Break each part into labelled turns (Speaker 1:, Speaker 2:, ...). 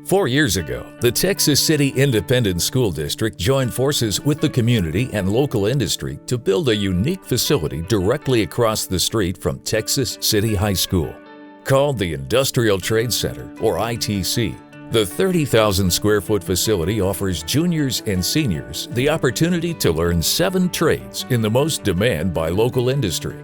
Speaker 1: 4 years ago, the Texas City Independent School District joined forces with the community and local industry to build a unique facility directly across the street from Texas City High School. Called the Industrial Trade Center, or ITC, the 30,000 square foot facility offers juniors and seniors the opportunity to learn 7 trades in the most demand by local industry.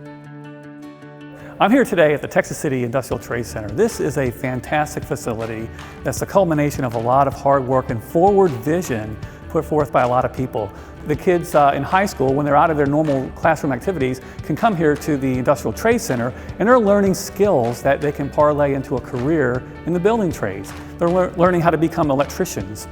Speaker 2: I'm here today at the Texas City Industrial Trade Center. This is a fantastic facility that's the culmination of a lot of hard work and forward vision put forth by a lot of people. The kids in high school, when they're out of their normal classroom activities, can come here to the Industrial Trade Center and they're learning skills that they can parlay into a career in the building trades. They're learning how to become electricians,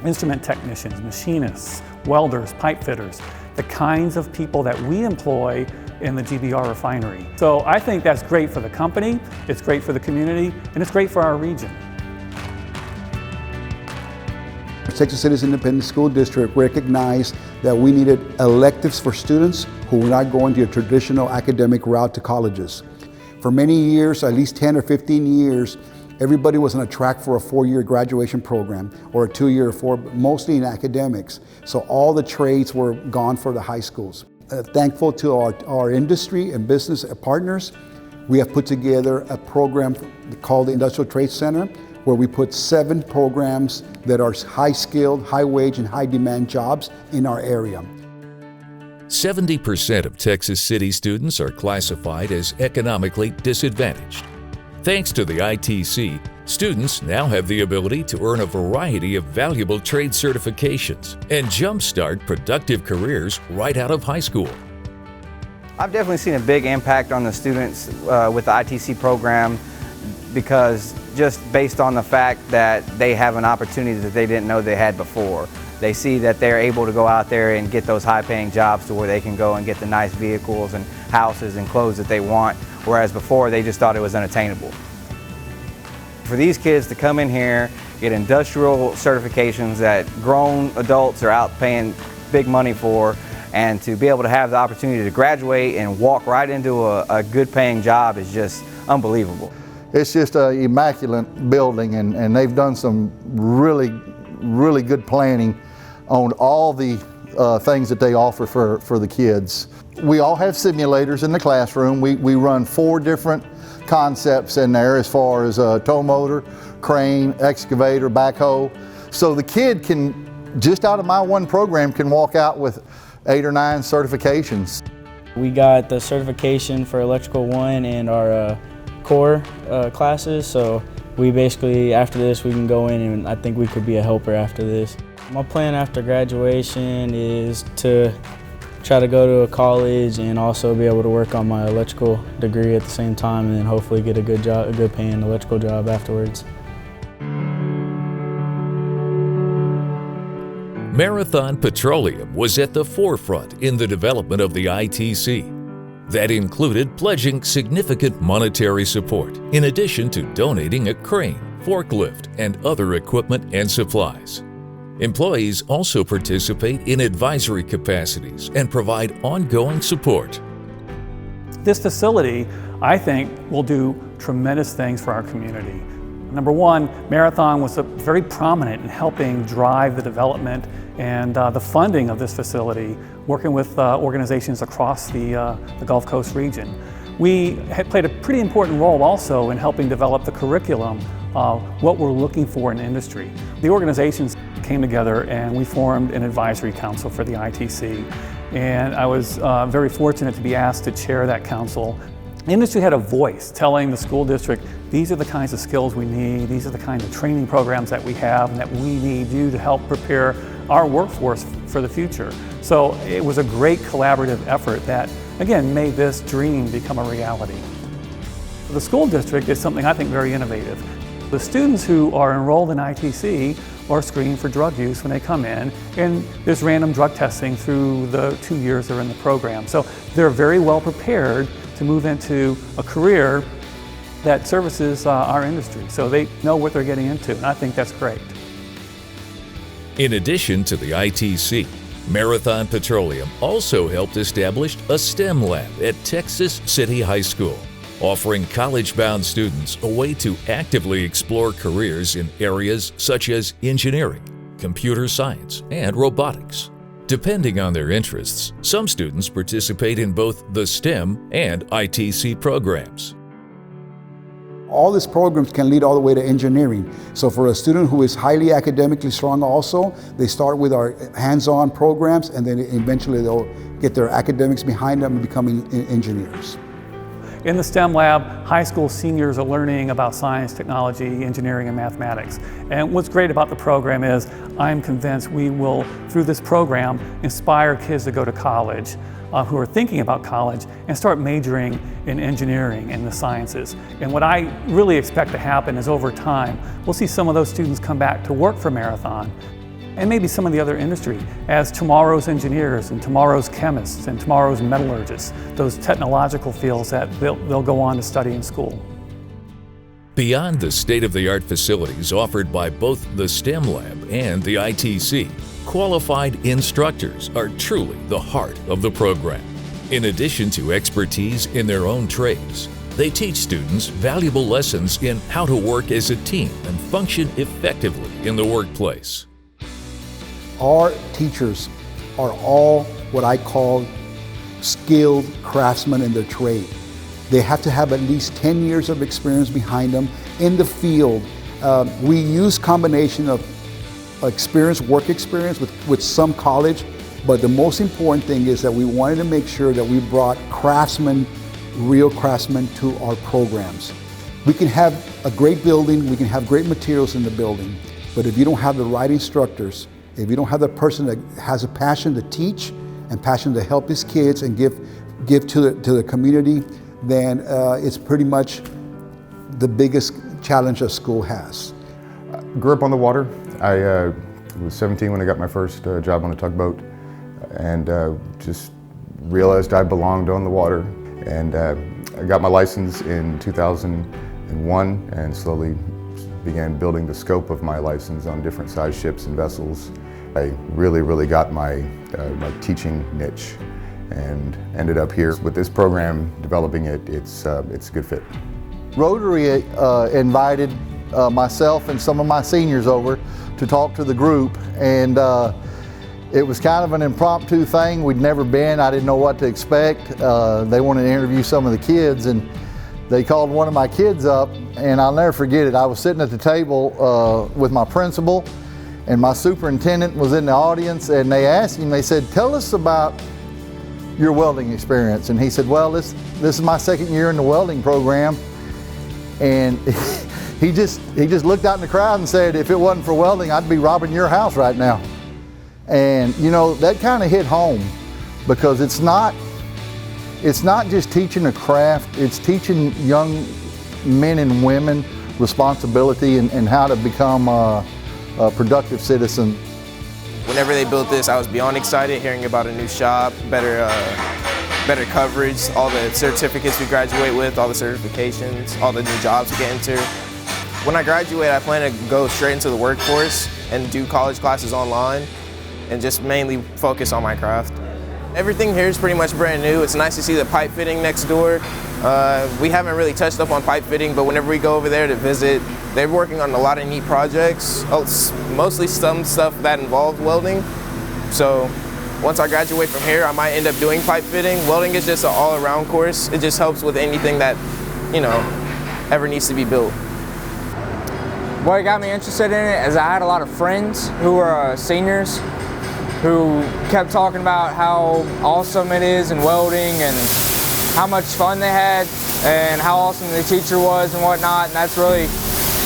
Speaker 2: instrument technicians, machinists, welders, pipe fitters, the kinds of people that we employ in the GBR refinery. So I think that's great for the company, it's great for the community, and it's great for our region.
Speaker 3: Texas City Independent School District recognized that we needed electives for students who were not going the traditional academic route to colleges. For many years, at least 10 or 15 years, everybody was on a track for a 4-year graduation program or a 2-year or 4, mostly in academics. So all the trades were gone for the high schools. Thankful to our industry and business partners, we have put together a program called the Industrial Trade Center, where we put 7 programs that are high-skilled, high-wage, and high-demand jobs in our area.
Speaker 1: 70% of Texas City students are classified as economically disadvantaged. Thanks to the ITC, students now have the ability to earn a variety of valuable trade certifications and jumpstart productive careers right out of high school.
Speaker 4: I've definitely seen a big impact on the students with the ITC program, because just based on the fact that they have an opportunity that they didn't know they had before. They see that they're able to go out there and get those high-paying jobs to where they can go and get the nice vehicles and houses and clothes that they want, whereas before they just thought it was unattainable. For these kids to come in here, get industrial certifications that grown adults are out paying big money for, and to be able to have the opportunity to graduate and walk right into a good-paying job is just unbelievable.
Speaker 5: It's just an immaculate building, and they've done some really good planning on all the things that they offer for the kids. We all have simulators in the classroom. We run 4 different concepts in there as far as tow motor, crane, excavator, backhoe. So the kid can, just out of my one program, can walk out with 8 or 9 certifications.
Speaker 6: We got the certification for Electrical 1 and our core classes, so we basically, after this, we can go in and I think we could be a helper after this. My plan after graduation is to try to go to a college and also be able to work on my electrical degree at the same time, and then hopefully get a good job, a good paying electrical job afterwards.
Speaker 1: Marathon Petroleum was at the forefront in the development of the ITC. That included pledging significant monetary support, in addition to donating a crane, forklift, and other equipment and supplies. Employees also participate in advisory capacities and provide ongoing support.
Speaker 2: This facility, I think, will do tremendous things for our community. Number one, Marathon was very prominent in helping drive the development and the funding of this facility, working with organizations across the Gulf Coast region. We had played a pretty important role also in helping develop the curriculum of what we're looking for in industry. The organizations came together and we formed an advisory council for the ITC. And I was very fortunate to be asked to chair that council. Industry had a voice telling the school district, these are the kinds of skills we need, these are the kinds of training programs that we have and that we need you to help prepare our workforce for the future. So it was a great collaborative effort that, again, made this dream become a reality. The school district is something I think very innovative. The students who are enrolled in ITC are screened for drug use when they come in, and there's random drug testing through the 2 years they're in the program. So they're very well prepared to move into a career that services our industry. So they know what they're getting into, and I think that's great.
Speaker 1: In addition to the ITC, Marathon Petroleum also helped establish a STEM lab at Texas City High School. offering college-bound students a way to actively explore careers in areas such as engineering, computer science, and robotics. Depending on their interests, some students participate in both the STEM and ITC programs.
Speaker 3: All these programs can lead all the way to engineering. So for a student who is highly academically strong also, they start with our hands-on programs, and then eventually they'll get their academics behind them and becoming engineers.
Speaker 2: In the STEM lab, high school seniors are learning about science, technology, engineering, and mathematics. And what's great about the program is I'm convinced we will, through this program, inspire kids to go to college who are thinking about college and start majoring in engineering and the sciences. And what I really expect to happen is over time, we'll see some of those students come back to work for Marathon and maybe some of the other industry as tomorrow's engineers and tomorrow's chemists and tomorrow's metallurgists, those technological fields that they'll go on to study in school.
Speaker 1: Beyond the state-of-the-art facilities offered by both the STEM lab and the ITC, qualified instructors are truly the heart of the program. In addition to expertise in their own trades, they teach students valuable lessons in how to work as a team and function effectively in the workplace.
Speaker 3: Our teachers are all what I call skilled craftsmen in their trade. They have to have at least 10 years of experience behind them in the field. We use combination of work experience with some college, but the most important thing is that we wanted to make sure that we brought craftsmen, real craftsmen to our programs. We can have a great building, we can have great materials in the building, but if you don't have the right instructors, if you don't have the person that has a passion to teach and passion to help these kids and give to the community, then it's pretty much the biggest challenge a school has.
Speaker 7: Grew up on the water. I was 17 when I got my first job on a tugboat, and just realized I belonged on the water. And I got my license in 2001 and slowly began building the scope of my license on different size ships and vessels. I really got my teaching niche and ended up here with this program, developing it. It's a good fit.
Speaker 5: Rotary invited myself and some of my seniors over to talk to the group, and it was kind of an impromptu thing. We'd never been, I didn't know what to expect. They wanted to interview some of the kids, and they called one of my kids up, and I'll never forget it. I was sitting at the table with my principal, and my superintendent was in the audience, and they asked him, they said, "Tell us about your welding experience." And he said, "Well, this is my second year in the welding program." And he just looked out in the crowd and said, "If it wasn't for welding, I'd be robbing your house right now." And you know, that kind of hit home, because it's not just teaching a craft, it's teaching young men and women responsibility and how to become a productive citizen.
Speaker 8: Whenever they built this, I was beyond excited hearing about a new shop, better coverage, all the certificates we graduate with, all the certifications, all the new jobs we get into. When I graduate, I plan to go straight into the workforce and do college classes online and just mainly focus on my craft. Everything here is pretty much brand new. It's nice to see the pipe fitting next door. We haven't really touched up on pipe fitting, but whenever we go over there to visit, they're working on a lot of neat projects, mostly some stuff that involves welding. So once I graduate from here, I might end up doing pipe fitting. Welding is just an all-around course. It just helps with anything that, you know, ever needs to be built.
Speaker 9: What got me interested in it is I had a lot of friends who were seniors who kept talking about how awesome it is in welding and how much fun they had and how awesome the teacher was and whatnot, and that's really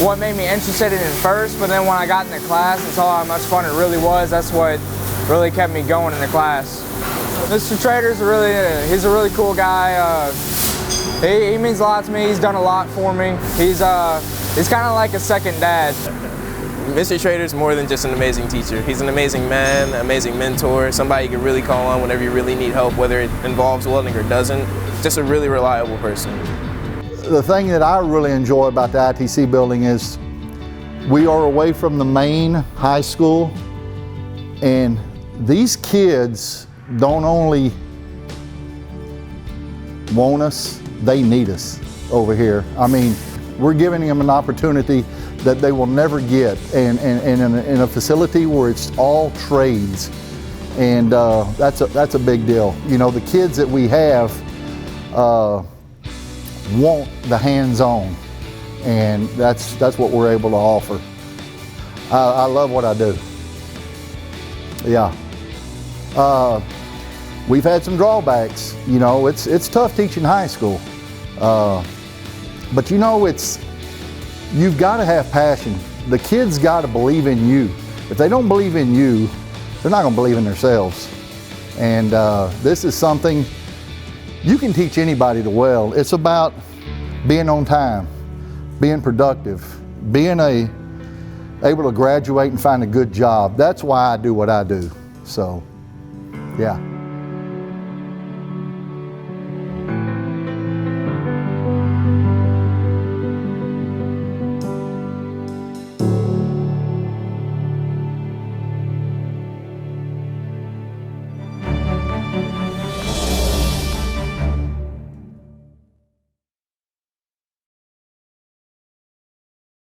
Speaker 9: what made me interested in it first. But then when I got in the class and saw how much fun it really was, that's what really kept me going in the class. Mr. Trader's he's a really cool guy. He means a lot to me. He's done a lot for me. He's kind of like a second dad.
Speaker 8: Mr. Trader's more than just an amazing teacher. He's an amazing man, amazing mentor, somebody you can really call on whenever you really need help, whether it involves welding or doesn't. Just a really reliable person.
Speaker 5: The thing that I really enjoy about the ITC building is we are away from the main high school, and these kids don't only want us, they need us. over here. I mean, we're giving them an opportunity that they will never get, and in a facility where it's all trades, and that's a big deal. You know, the kids that we have want the hands-on, and that's what we're able to offer. I love what I do. Yeah. We've had some drawbacks. You know, it's tough teaching high school, but you know, you've got to have passion. The kids got to believe in you. If they don't believe in you, they're not going to believe in themselves. And this is something you can teach anybody to weld. It's about being on time, being productive, being able to graduate and find a good job. That's why I do what I do. So, yeah.